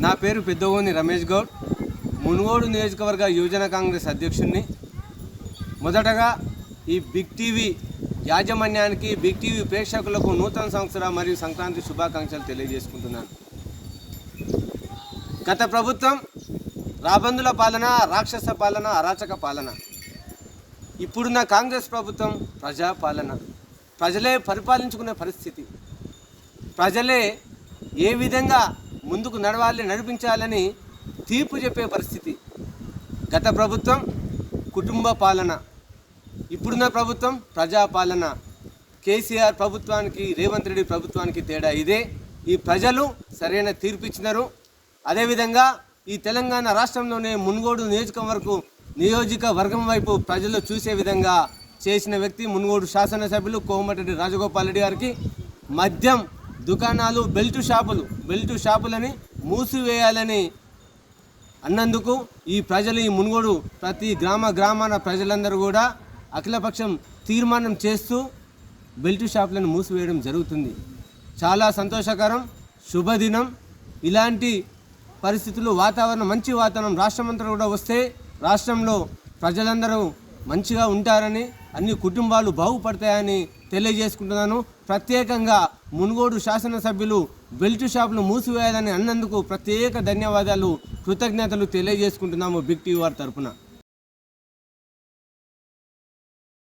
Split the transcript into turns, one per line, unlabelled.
నా పేరు పెద్దగోని రమేష్ గౌడ్, మునుగోడు నియోజకవర్గ యువజన కాంగ్రెస్ అధ్యక్షుడిని. మొదటగా ఈ బిగ్ టీవీ యాజమాన్యానికి, బిగ్ టీవీ ప్రేక్షకులకు నూతన సంవత్సర మరియు సంక్రాంతి శుభాకాంక్షలు తెలియజేసుకుంటున్నాను. గత ప్రభుత్వం రాబందుల పాలన, రాక్షస పాలన, అరాచక పాలన. ఇప్పుడున్న కాంగ్రెస్ ప్రభుత్వం ప్రజాపాలన. ప్రజలే పరిపాలించుకునే పరిస్థితి. ప్రజలే ఏ విధంగా ముందుకు నడిపించాలని తీర్పు చెప్పే పరిస్థితి. గత ప్రభుత్వం కుటుంబ పాలన, ఇప్పుడున్న ప్రభుత్వం ప్రజాపాలన. కేసీఆర్ ప్రభుత్వానికి, రేవంత్ రెడ్డి ప్రభుత్వానికి తేడా ఇదే. ఈ ప్రజలు సరైన తీర్పు ఇచ్చినారు. అదేవిధంగా ఈ తెలంగాణ రాష్ట్రంలోనే మునుగోడు నియోజకవర్గం వైపు ప్రజలు చూసే విధంగా చేసిన వ్యక్తి మునుగోడు శాసనసభ్యులు కోమటిరెడ్డి రాజగోపాల్ రెడ్డి గారికి. మద్యం దుకాణాలు, బెల్టు షాపులని మూసివేయాలని అన్నందుకు ఈ ప్రజలు, ఈ మునుగోడు ప్రతి గ్రామాన ప్రజలందరూ కూడా అఖిలపక్షం తీర్మానం చేస్తూ బెల్టు షాపులను మూసివేయడం జరుగుతుంది. చాలా సంతోషకరం, శుభదినం. ఇలాంటి పరిస్థితులు, మంచి వాతావరణం రాష్ట్రమంతా కూడా వస్తే రాష్ట్రంలో ప్రజలందరూ మంచిగా ఉంటారని, అన్ని కుటుంబాలు బాగుపడతాయని తెలియజేసుకుంటున్నాను. ప్రత్యేకంగా మునుగోడు శాసనసభ్యులు బెల్టు షాపులు మూసివేయాలని అన్నందుకు ప్రత్యేక ధన్యవాదాలు, కృతజ్ఞతలు తెలియజేసుకుంటున్నాము బిగ్ టీవీ వారి తరఫున.